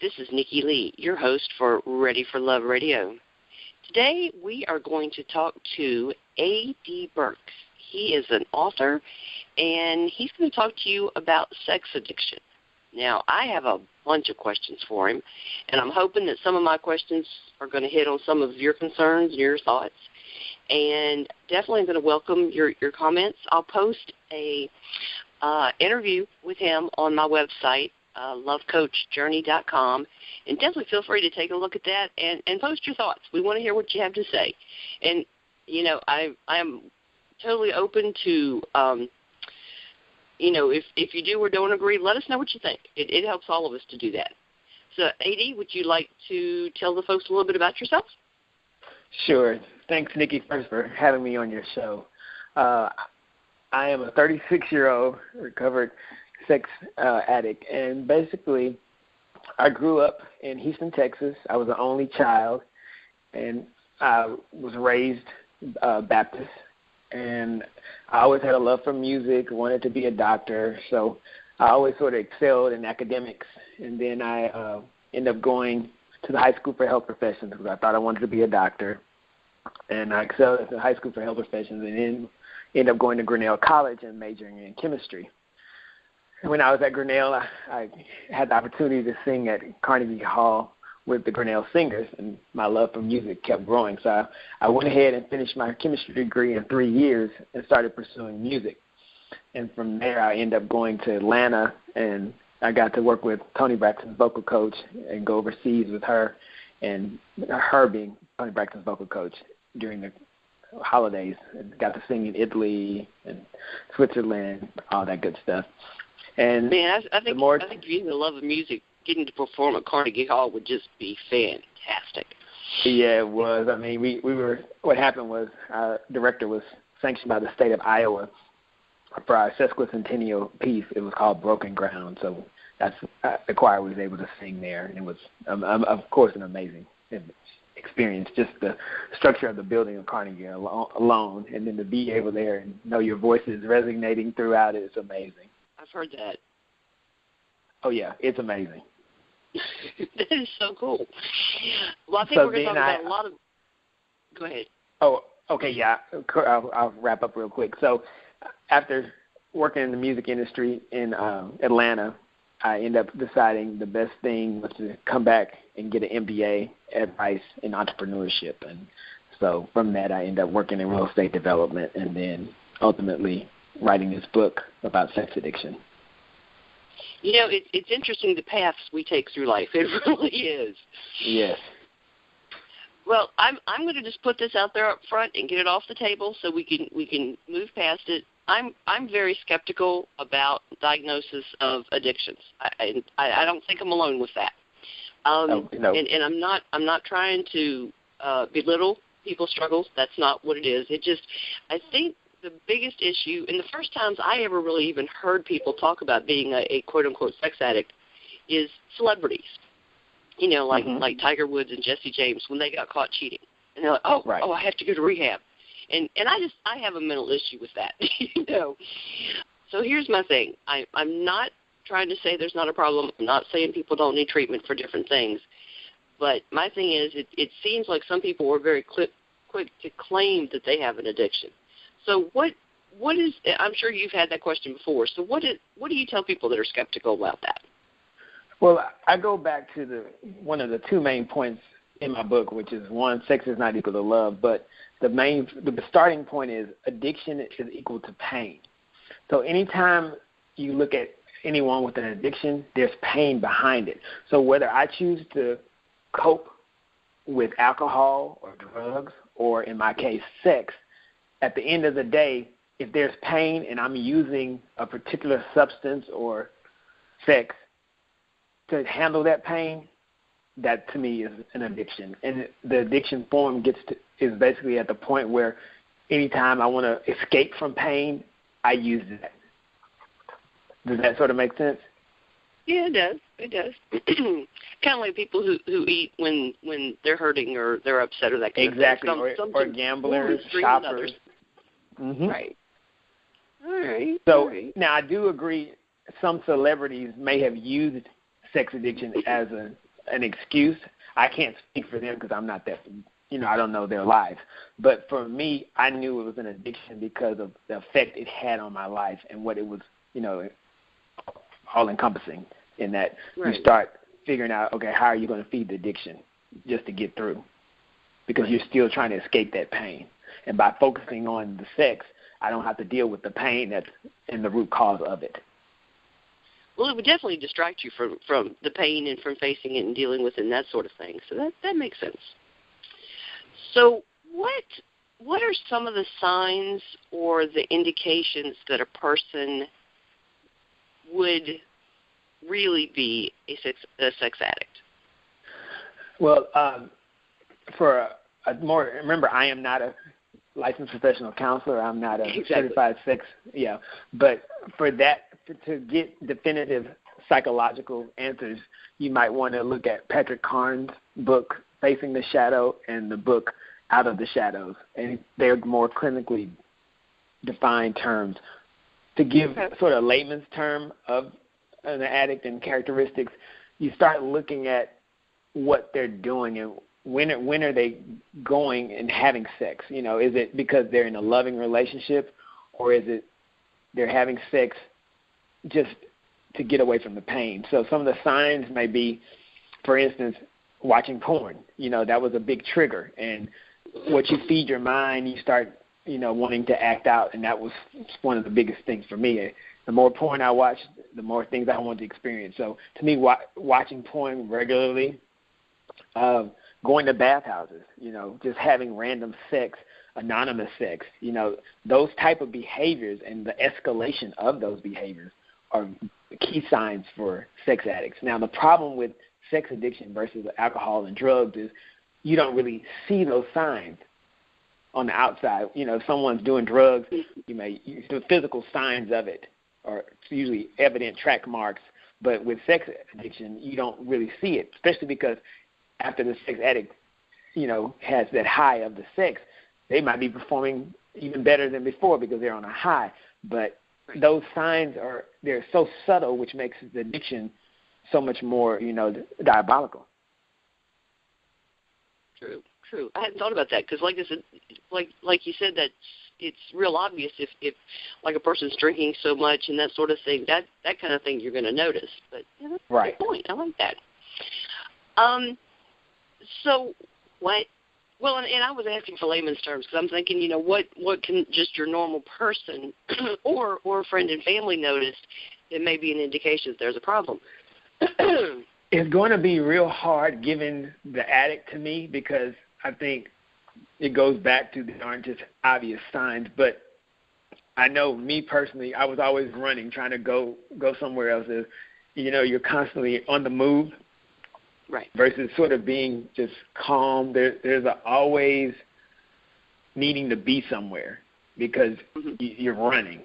This is Nikki Leigh, your host for Ready for Love Radio. Today we are going to talk to A D Burks. He is an author, and he's going to talk to you about sex addiction. Now, I have a bunch of questions for him, and I'm hoping that some of my questions are going to hit on some of your concerns and your thoughts, and definitely going to welcome your comments. I'll post a interview with him on my website, lovecoachjourney.com, and definitely feel free to take a look at that and post your thoughts. We want to hear what you have to say. And, you know, I'm totally open to, if you do or don't agree, let us know what you think. It helps all of us to do that. So, A.D., would you like to tell the folks a little bit about yourself? Sure. Thanks, Nikki, first for having me on your show. I am a 36-year-old recovered sex addict, and basically I grew up in Houston, Texas. I was the only child, and I was raised Baptist, and I always had a love for music, wanted to be a doctor, so I always sort of excelled in academics, and then I ended up going to the high school for health professions because I thought I wanted to be a doctor, and I excelled at the high school for health professions, and then ended up going to Grinnell College and majoring in chemistry. When I was at Grinnell, I had the opportunity to sing at Carnegie Hall with the Grinnell Singers, and my love for music kept growing. So I went ahead and finished my chemistry degree in 3 years and started pursuing music. And from there, I ended up going to Atlanta, and I got to work with Toni Braxton's vocal coach and go overseas with her, and her being Toni Braxton's vocal coach during the holidays, and got to sing in Italy and Switzerland, all that good stuff. And man, I think you the love of music, getting to perform at Carnegie Hall would just be fantastic. Yeah, it was. I mean, we were. What happened was our director was sanctioned by the state of Iowa for our sesquicentennial piece. It was called Broken Ground. So that's the choir was able to sing there, and it was, of course, an amazing experience. Just the structure of the building of Carnegie alone, and then to be able there and know your voice is resonating throughout it is amazing. I've heard that. Oh, yeah, it's amazing. That is so cool. Well, I think we're going to talk about a lot of... Go ahead. Oh, okay, yeah. I'll wrap up real quick. So after working in the music industry in Atlanta, I ended up deciding the best thing was to come back and get an MBA at Rice in entrepreneurship. And so from that, I ended up working in real estate development and then ultimately writing this book about sex addiction. You know, it's interesting the paths we take through life. It really is. Yes. Well, I'm going to just put this out there up front and get it off the table so we can move past it. I'm very skeptical about diagnosis of addictions. I don't think I'm alone with that. No. And I'm not trying to belittle people's struggles. That's not what it is. I think the biggest issue, and the first times I ever really even heard people talk about being a quote-unquote sex addict is celebrities. You know, like Tiger Woods and Jesse James when they got caught cheating. And they're like, I have to go to rehab. And I have a mental issue with that, you know. So here's my thing. I'm not trying to say there's not a problem. I'm not saying people don't need treatment for different things. But my thing is it seems like some people are very quick to claim that they have an addiction. So what is, I'm sure you've had that question before, so what do you tell people that are skeptical about that? Well, I go back to one of the two main points in my book, which is one, sex is not equal to love, but the starting point is addiction is equal to pain. So anytime you look at anyone with an addiction, there's pain behind it. So whether I choose to cope with alcohol or drugs or, in my case, sex, at the end of the day, if there's pain and I'm using a particular substance or sex to handle that pain, that to me is an addiction. And the addiction form is basically at the point where anytime I want to escape from pain, I use that. Does that sort of make sense? Yeah, it does. Kind of like people who eat when they're hurting or they're upset or that kind exactly. of thing. Or gamblers, shoppers. Mm-hmm. Right. All right. So now I do agree some celebrities may have used sex addiction as an excuse. I can't speak for them because I'm not that, I don't know their lives. But for me, I knew it was an addiction because of the effect it had on my life and what it was, all encompassing in that you start figuring out, okay, how are you going to feed the addiction just to get through? Because you're still trying to escape that pain. And by focusing on the sex, I don't have to deal with the pain that's in the root cause of it. Well, it would definitely distract you from the pain and from facing it and dealing with it and that sort of thing. So that makes sense. So what are some of the signs or the indications that a person would really be a sex addict? Well, remember, I am not a licensed professional counselor. I'm not a certified sex, But for that, to get definitive psychological answers, you might want to look at Patrick Carnes' book, Facing the Shadow, and the book Out of the Shadows. And they're more clinically defined terms. To give sort of a layman's term of an addict and characteristics, you start looking at what they're doing and when are they going and having sex? Is it because they're in a loving relationship, or is it they're having sex just to get away from the pain? So some of the signs may be, for instance, watching porn. That was a big trigger. And what you feed your mind, you start, wanting to act out. And that was one of the biggest things for me. The more porn I watched, the more things I wanted to experience. So to me, watching porn regularly, going to bathhouses, just having random sex, anonymous sex, those type of behaviors and the escalation of those behaviors are key signs for sex addicts. Now, the problem with sex addiction versus alcohol and drugs is you don't really see those signs on the outside. If someone's doing drugs, the physical signs of it are usually evident track marks. But with sex addiction, you don't really see it, especially because after the sex addict, has that high of the sex, they might be performing even better than before because they're on a high. But those signs they're so subtle, which makes the addiction so much more, diabolical. True. I hadn't thought about that because, like you said, that it's real obvious if like a person's drinking so much and that sort of thing. That kind of thing you're going to notice. But that's a good point. I like that. So what? Well, and I was asking for layman's terms because I'm thinking, what can just your normal person or a friend and family notice that may be an indication that there's a problem? It's going to be real hard given the addict to me because I think it goes back to there aren't just obvious signs. But I know me personally, I was always running, trying to go somewhere else. You're constantly on the move. Right. Versus sort of being just calm. There's always needing to be somewhere because you're running.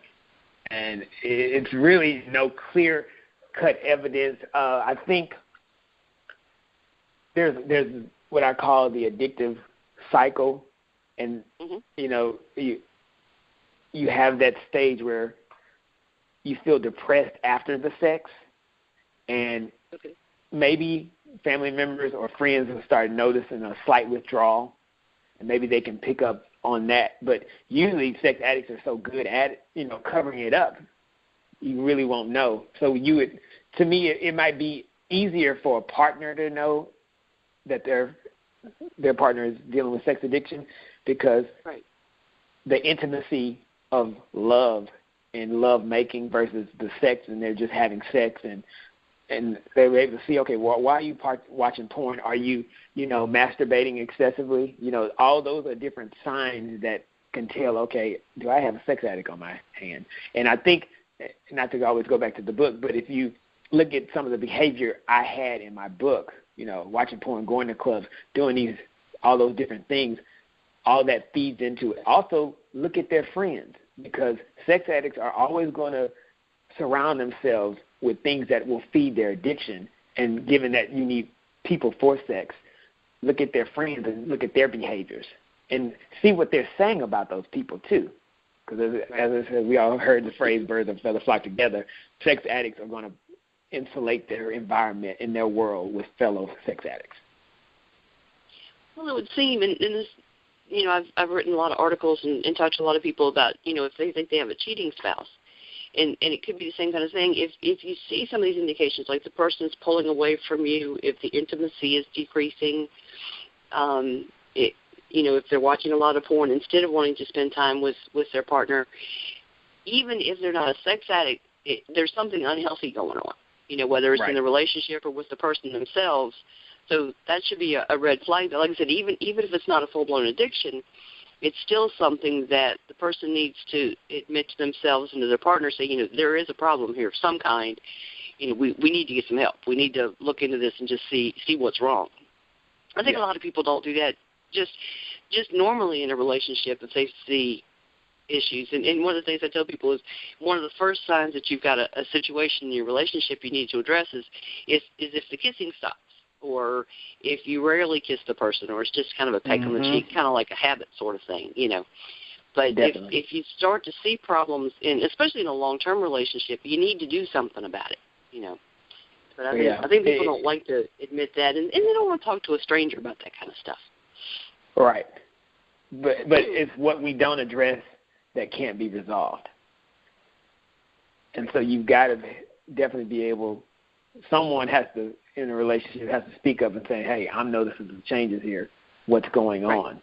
And it's really no clear-cut evidence. I think there's what I call the addictive cycle. And, you have that stage where you feel depressed after the sex. And maybe family members or friends will start noticing a slight withdrawal, and maybe they can pick up on that. But usually sex addicts are so good at it, covering it up, you really won't know. So to me, it might be easier for a partner to know that their partner is dealing with sex addiction because the intimacy of love and love making versus the sex, and they're just having sex and they were able to see, okay, well, why are you watching porn? Are you, masturbating excessively? All those are different signs that can tell, okay, do I have a sex addict on my hand? And I think, not to always go back to the book, but if you look at some of the behavior I had in my book, watching porn, going to clubs, doing all those different things, all that feeds into it. Also, look at their friends because sex addicts are always going to surround themselves with things that will feed their addiction. And given that you need people for sex, look at their friends and look at their behaviors and see what they're saying about those people too. Because as I said, we all heard the phrase "birds of feather flock together." Sex addicts are going to insulate their environment and their world with fellow sex addicts? Well, it would seem, and this, I've written a lot of articles and talked to a lot of people about, if they think they have a cheating spouse. And it could be the same kind of thing. If you see some of these indications, like the person is pulling away from you, if the intimacy is decreasing, if they're watching a lot of porn instead of wanting to spend time with their partner, even if they're not a sex addict, there's something unhealthy going on, whether it's in the relationship or with the person themselves. So that should be a red flag. But like I said, even if it's not a full-blown addiction, it's still something that the person needs to admit to themselves and to their partner, say, there is a problem here of some kind. We need to get some help. We need to look into this and just see what's wrong. I think a lot of people don't do that just normally in a relationship if they see issues. And one of the things I tell people is one of the first signs that you've got a situation in your relationship you need to address is if the kissing stops, or if you rarely kiss the person, or it's just kind of a peck on the cheek, kind of like a habit sort of thing, But if you start to see problems, especially in a long-term relationship, you need to do something about it, But I think people don't like to admit that, and they don't want to talk to a stranger about that kind of stuff. Right. But it's what we don't address that can't be resolved. And so you've got to definitely be able, someone has to, in a relationship, has to speak up and say, hey, I'm noticing some changes here. What's going on?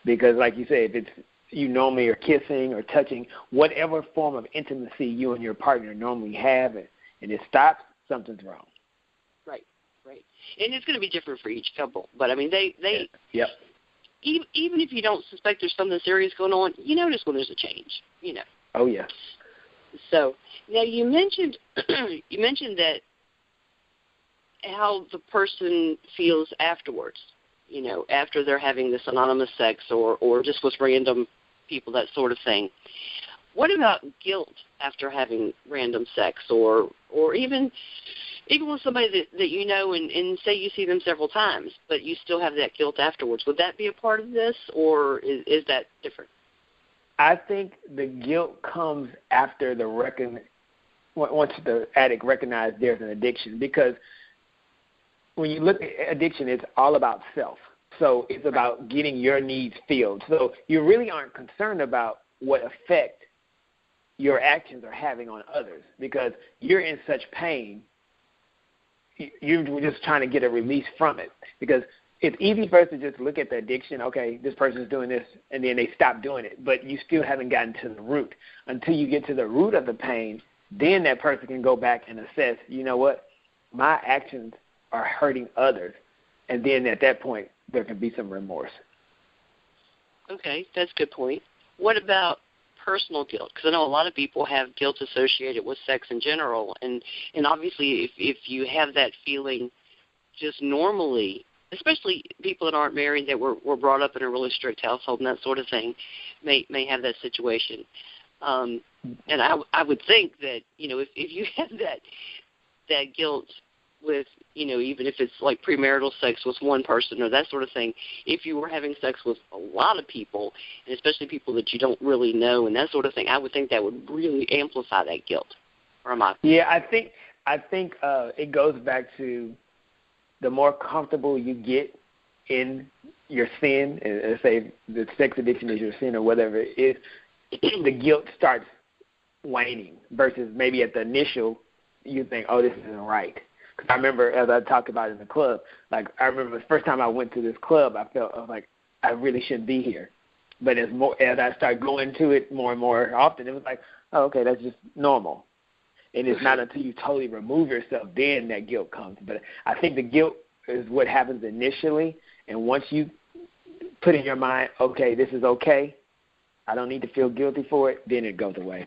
Because like you say, if it's you normally are kissing or touching, whatever form of intimacy you and your partner normally have, and it stops, something's wrong. Right. And it's going to be different for each couple. But, I mean, they even if you don't suspect there's something serious going on, you notice when there's a change, Oh, yeah. So, now you mentioned that how the person feels afterwards, after they're having this anonymous sex or just with random people, that sort of thing. What about guilt after having random sex or even with somebody that and say you see them several times, but you still have that guilt afterwards? Would that be a part of this, or is that different? I think the guilt comes after once the addict recognizes there's an addiction, because when you look at addiction, it's all about self. So it's about getting your needs filled. So you really aren't concerned about what effect your actions are having on others, because you're in such pain. You're just trying to get a release from it, because it's easy for us to just look at the addiction. Okay, this person's doing this, and then they stop doing it. But you still haven't gotten to the root. Until you get to the root of the pain, then that person can go back and assess, you know what, my actions are hurting others. And then at that point, there can be some remorse. Okay, that's a good point. What about personal guilt? Because I know a lot of people have guilt associated with sex in general. And obviously, if you have that feeling just normally, especially people that aren't married, that were brought up in a really strict household and that sort of thing, may have that situation. And I would think that, if you have that guilt with, even if it's like premarital sex with one person or that sort of thing, if you were having sex with a lot of people, and especially people that you don't really know and that sort of thing, I would think that would really amplify that guilt. Or am I? Yeah, I think it goes back to the more comfortable you get in your sin, and say the sex addiction is your sin or whatever it is, the guilt starts waning versus maybe at the initial you think, oh, this isn't right. Because I remember, as I talked about in the club, I remember the first time I went to this club, I was like, I really shouldn't be here. But as I started going to it more and more often, it was like, oh, okay, that's just normal. And it's not until you totally remove yourself, then that guilt comes. But I think the guilt is what happens initially. And once you put in your mind, okay, this is okay, I don't need to feel guilty for it, then it goes away.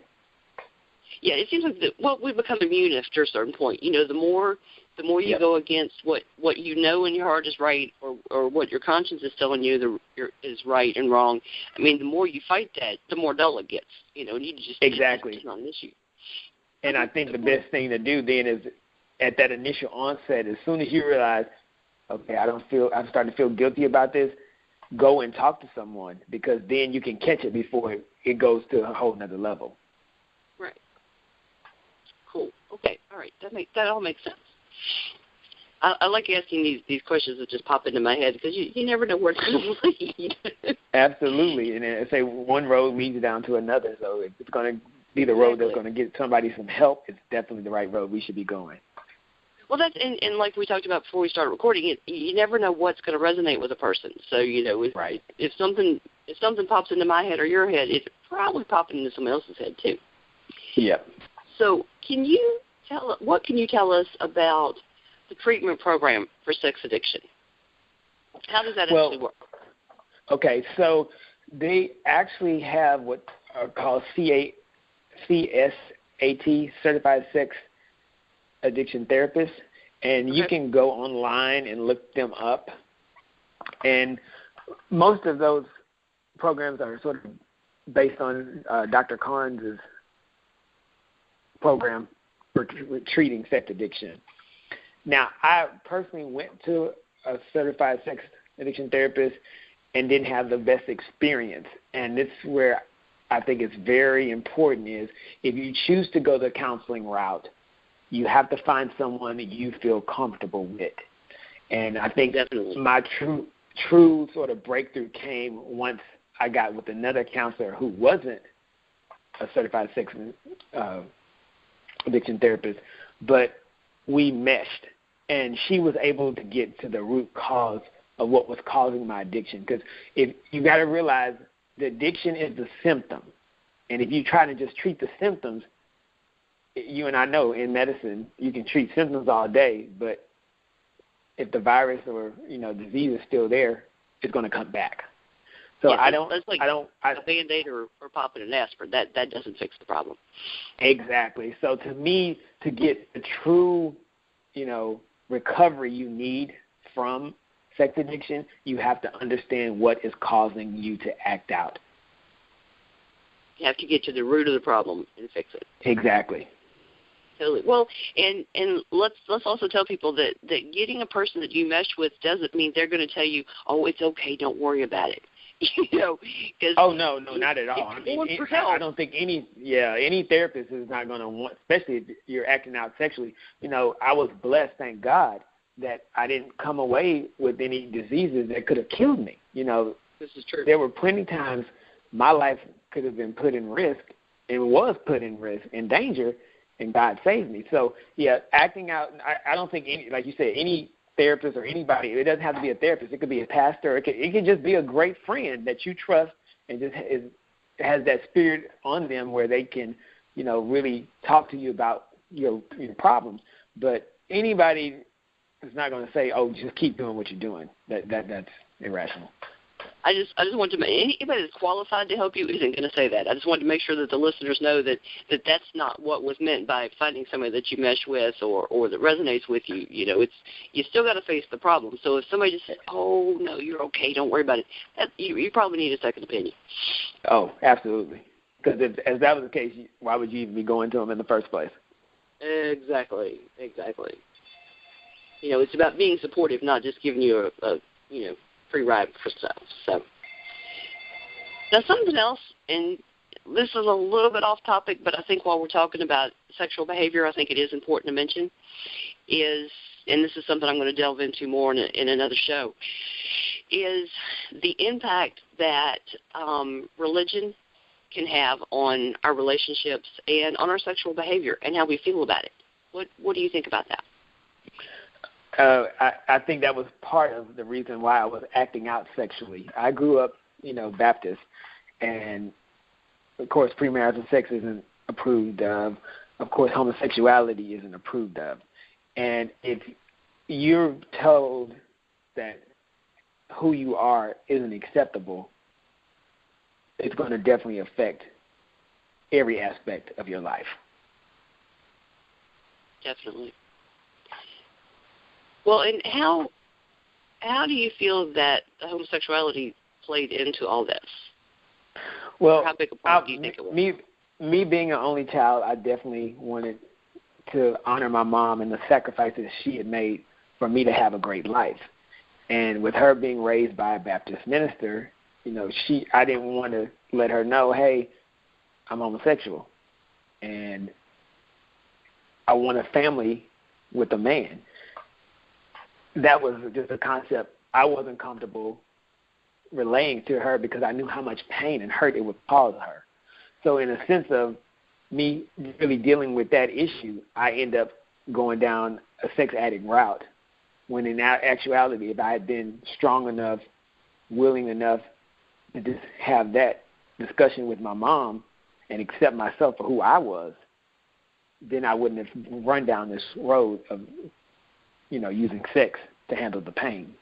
Yeah, it seems like we become immune after a certain point. The more you go against what you know in your heart is right, or what your conscience is telling you is right and wrong. I mean, the more you fight that, the more dull it gets. And you just exactly. It's not an issue. And I think the best thing to do then is at that initial onset, as soon as you realize, okay, I'm starting to feel guilty about this, go and talk to someone, because then you can catch it before it goes to a whole nother level. Right. Cool. Okay, all right, that all makes sense. I like asking these questions that just pop into my head because you never know where it's going to lead. Absolutely, and I say one road leads down to another, so if it's going to be the road that's going to get somebody some help, it's definitely the right road we should be going. Well, that's and like we talked about before we started recording, you never know what's going to resonate with a person. So if something pops into my head or your head, it's probably popping into someone else's head too. Yeah. So what can you tell us about the treatment program for sex addiction? How does that actually work? Okay, so they actually have what are called CSAT, Certified Sex Addiction Therapists, and you can go online and look them up. And most of those programs are sort of based on Dr. Carnes' program for treating sex addiction. Now, I personally went to a certified sex addiction therapist and didn't have the best experience. And this is where I think it's very important is if you choose to go the counseling route, you have to find someone that you feel comfortable with. And I think my true sort of breakthrough came once I got with another counselor who wasn't a certified sex addiction therapist, but we meshed. And she was able to get to the root cause of what was causing my addiction. Because if you got to realize the addiction is the symptom. And if you try to just treat the symptoms, you and I know in medicine you can treat symptoms all day, but if the virus or disease is still there, it's going to come back. So a Band-Aid or popping an aspirin. That doesn't fix the problem. Exactly. So to me, to get the true recovery you need from sex addiction, you have to understand what is causing you to act out. You have to get to the root of the problem and fix it. Exactly. Totally. Well, and let's also tell people that getting a person that you mesh with doesn't mean they're going to tell you, oh, it's okay, don't worry about it. Oh no, not at all. I don't think any therapist is not going to want, especially if you're acting out sexually. I was blessed, thank God, that I didn't come away with any diseases that could have killed me. This is true. There were plenty of times my life could have been put in risk and was put in risk, in danger, and God saved me. So acting out. I don't think like you said, any therapist or anybody, it doesn't have to be a therapist. It could be a pastor. It could just be a great friend that you trust and just has that spirit on them where they can, really talk to you about your problems. But anybody is not going to say, "Oh, just keep doing what you're doing." That's irrational. I just want to make anybody that's qualified to help you isn't going to say that. I just want to make sure that the listeners know that that's not what was meant by finding somebody that you mesh with or that resonates with you. You still got to face the problem. So if somebody just said, "Oh no, you're okay, don't worry about it," you probably need a second opinion. Oh, absolutely. Because if that was the case, why would you even be going to them in the first place? Exactly. It's about being supportive, not just giving you a free ride for stuff. So now something else, and this is a little bit off topic, but I think while we're talking about sexual behavior, I think it is important to mention and this is something I'm going to delve into more in another show, is the impact that religion can have on our relationships and on our sexual behavior and how we feel about it. What do you think about that? I think that was part of the reason why I was acting out sexually. I grew up, Baptist, and of course premarital sex isn't approved of. Of course homosexuality isn't approved of. And if you're told that who you are isn't acceptable, it's going to definitely affect every aspect of your life. Definitely. Well, and how do you feel that homosexuality played into all this? Well, how big a part do you think it was? Me being an only child, I definitely wanted to honor my mom and the sacrifices she had made for me to have a great life. And with her being raised by a Baptist minister, I didn't want to let her know, hey, I'm homosexual. And I want a family with a man. That was just a concept I wasn't comfortable relaying to her because I knew how much pain and hurt it would cause her. So in a sense of me really dealing with that issue, I end up going down a sex addict route, when in actuality, if I had been strong enough, willing enough to just have that discussion with my mom and accept myself for who I was, then I wouldn't have run down this road of, using sex to handle the pain,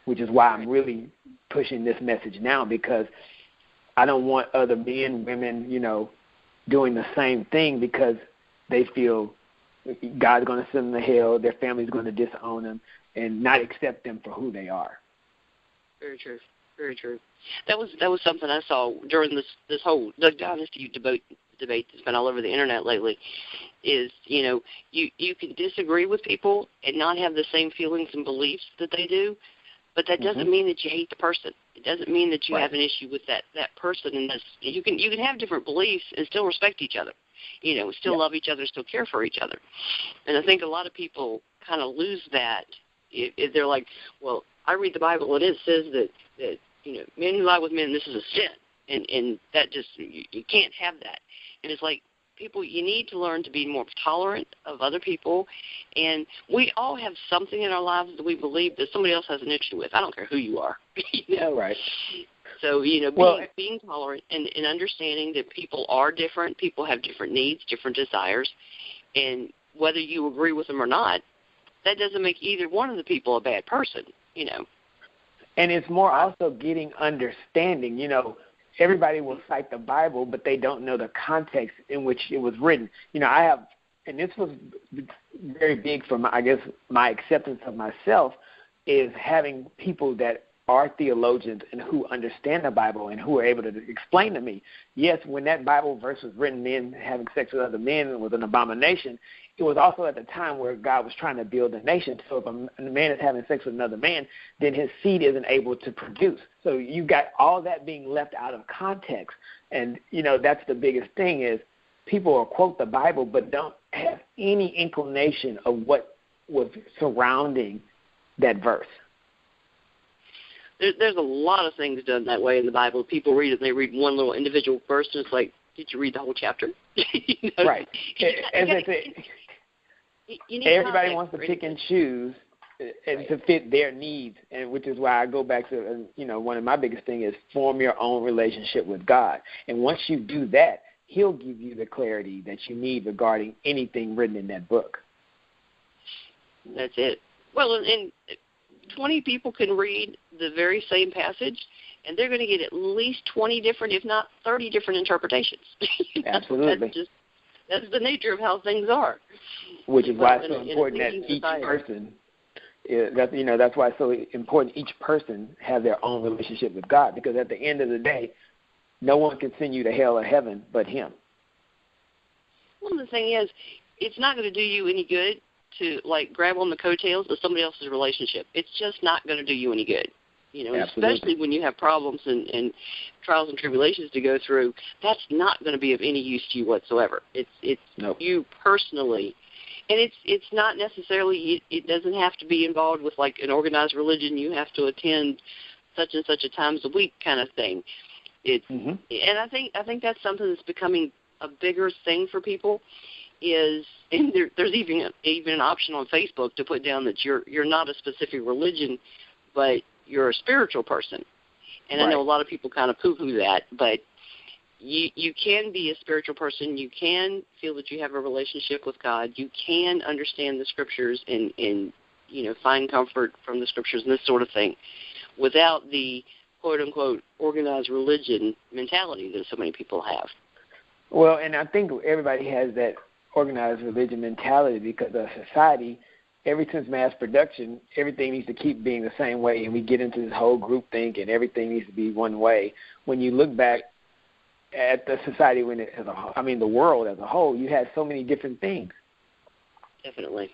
which is why I'm really pushing this message now, because I don't want other men, women, doing the same thing because they feel God's going to send them to hell, their family's going to disown them, and not accept them for who they are. Very true. Very true. That was something I saw during this whole Duck Dynasty debate that's been all over the internet lately. Is you can disagree with people and not have the same feelings and beliefs that they do, but that doesn't mean that you hate the person. It doesn't mean that you have an issue with that person. And you can have different beliefs and still respect each other. Still love each other, still care for each other. And I think a lot of people kind of lose that if they're like, well, I read the Bible and it says that men who lie with men, this is a sin, and that just you can't have that. And it's like, people, you need to learn to be more tolerant of other people, and we all have something in our lives that we believe that somebody else has an issue with. I don't care who you are. Right. So, being tolerant and understanding that people are different, people have different needs, different desires, and whether you agree with them or not, that doesn't make either one of the people a bad person, And it's more also getting understanding. Everybody will cite the Bible, but they don't know the context in which it was written. I have, and this was very big for my acceptance of myself, is having people that are theologians and who understand the Bible and who are able to explain to me, yes, when that Bible verse was written, men having sex with other men was an abomination, it was also at the time where God was trying to build a nation. So if a man is having sex with another man, then his seed isn't able to produce. So you got all that being left out of context. And, that's the biggest thing is people will quote the Bible but don't have any inclination of what was surrounding that verse. There's a lot of things done that way in the Bible. People read it and they read one little individual verse and it's like, did you read the whole chapter? Right. Everybody wants to pick and choose and to fit their needs, and which is why I go back to, one of my biggest things is form your own relationship with God. And once you do that, He'll give you the clarity that you need regarding anything written in that book. That's it. Well, and 20 people can read the very same passage, and they're going to get at least 20 different, if not 30 different interpretations. Absolutely. That's the nature of how things are. Which is why it's so important that each person, that's why it's so important each person have their own relationship with God, because at the end of the day, no one can send you to hell or heaven but Him. Well, the thing is, it's not going to do you any good to, grab on the coattails of somebody else's relationship. It's just not going to do you any good. Especially when you have problems and trials and tribulations to go through, that's not going to be of any use to you whatsoever. It's you personally, and it's not necessarily, it doesn't have to be involved with an organized religion. You have to attend such and such a times a week kind of thing. And I think that's something that's becoming a bigger thing for people. And there's even an option on Facebook to put down that you're not a specific religion, but you're a spiritual person. And I know a lot of people kind of poo-poo that, but you can be a spiritual person. You can feel that you have a relationship with God. You can understand the Scriptures and find comfort from the Scriptures and this sort of thing without the quote-unquote organized religion mentality that so many people have. Well, and I think everybody has that organized religion mentality because of society. Ever since mass production, everything needs to keep being the same way, and we get into this whole group think, and everything needs to be one way. When you look back at the society, the world as a whole, you had so many different things. Definitely.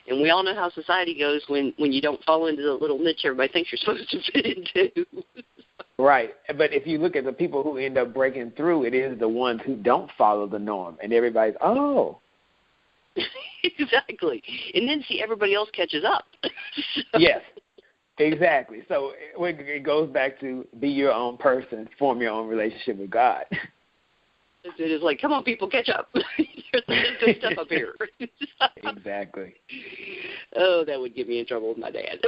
And we all know how society goes when you don't fall into the little niche everybody thinks you're supposed to fit into. Right. But if you look at the people who end up breaking through, it is the ones who don't follow the norm. And everybody's, Exactly. And then see everybody else catches up. So. Yes, exactly. So it goes back to be your own person, form your own relationship with God. It is like, come on, people, catch up. There's good stuff up here. Exactly. Oh, that would get me in trouble with my dad.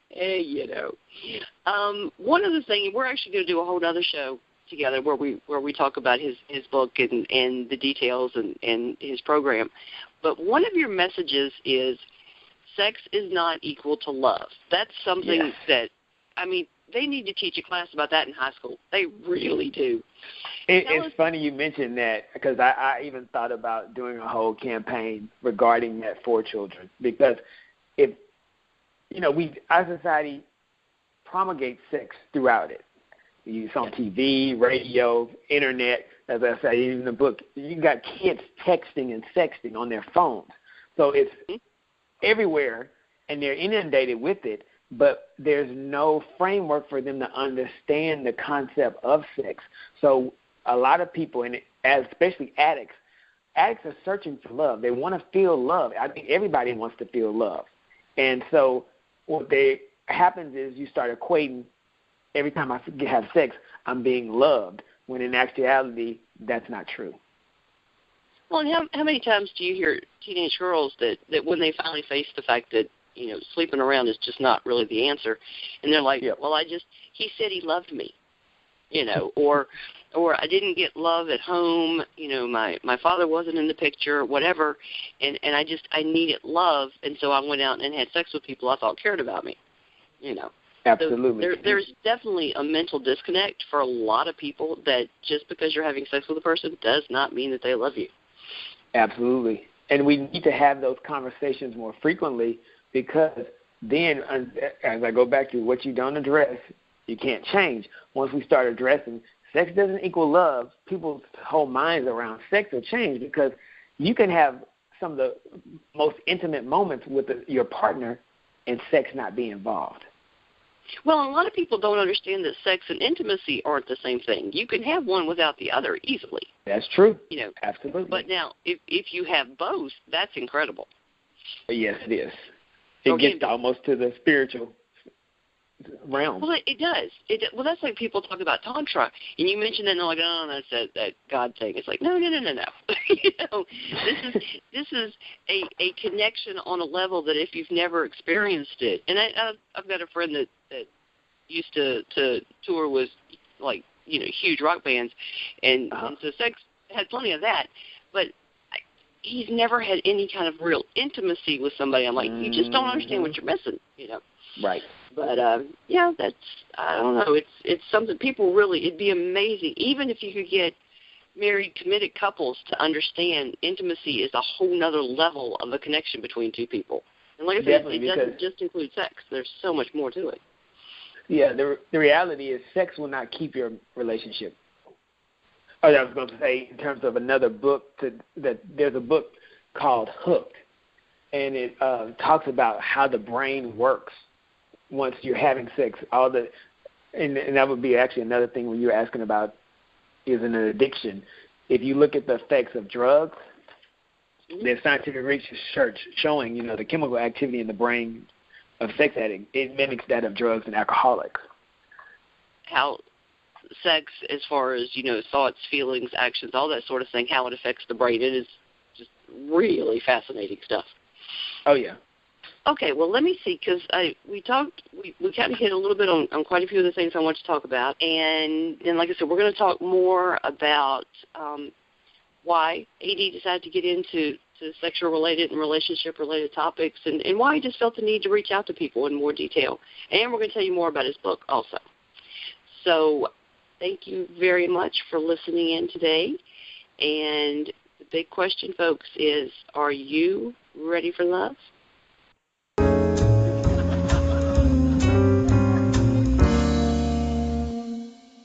Hey, you know. One other thing, we're actually going to do a whole other show together where we talk about his book and the details and his program. But one of your messages is sex is not equal to love. That's something that, I mean, they need to teach a class about that in high school. They really do. It's funny you mentioned that because I even thought about doing a whole campaign regarding that for children, because if, you know, our society promulgates sex throughout it. It's on TV, radio, internet, as I say, even in the book. You got kids texting and sexting on their phones. So it's everywhere, and they're inundated with it, but there's no framework for them to understand the concept of sex. So a lot of people, and especially addicts are searching for love. They want to feel love. I think everybody wants to feel love. And so what happens is you start equating every time I have sex, I'm being loved, when in actuality, that's not true. Well, and how many times do you hear teenage girls that when they finally face the fact that, you know, sleeping around is just not really the answer, and they're like, well, he said he loved me, you know, or I didn't get love at home, you know, my father wasn't in the picture, whatever, and I needed love, and so I went out and had sex with people I thought cared about me, you know. Absolutely. So there's definitely a mental disconnect for a lot of people that just because you're having sex with a person does not mean that they love you. Absolutely. And we need to have those conversations more frequently, because then, as I go back to what you don't address, you can't change. Once we start addressing sex doesn't equal love, people's whole minds around sex will change, because you can have some of the most intimate moments with your partner and sex not be involved. Well, a lot of people don't understand that sex and intimacy aren't the same thing. You can have one without the other easily. That's true. You know, absolutely. But now, if you have both, that's incredible. Yes, it is. It gets almost to the spiritual realm. Well, it does. Well, that's like people talk about tantra, and you mention that, and they're like, oh, that's that God thing. It's like, no. You know, this is a connection on a level that if you've never experienced it, and I've got a friend that used to tour with, like, you know, huge rock bands, and so sex had plenty of that, but he's never had any kind of real intimacy with somebody. I'm like, you just don't understand what you're missing, you know. Right. But, yeah, that's, I don't know, it's something people really, it'd be amazing, even if you could get married, committed couples to understand intimacy is a whole nother level of a connection between two people. And like I said, it doesn't just include sex. There's so much more to it. Yeah, the reality is sex will not keep your relationship. Oh, I was going to say, in terms of another book, that there's a book called Hooked, and it talks about how the brain works once you're having sex. And that would be actually another thing when you're asking about is an addiction. If you look at the effects of drugs, there's scientific research showing, you know, the chemical activity in the brain of sex addicts, it mimics that of drugs and alcoholics. How sex, as far as, you know, thoughts, feelings, actions, all that sort of thing, how it affects the brain, it is just really fascinating stuff. Oh, yeah. Okay, well, let me see, because we kind of hit a little bit on quite a few of the things I want to talk about, and then, like I said, we're going to talk more about why AD decided to get into sexual-related and relationship-related topics, and why he just felt the need to reach out to people in more detail. And we're going to tell you more about his book also. So thank you very much for listening in today. And the big question, folks, is, are you ready for love?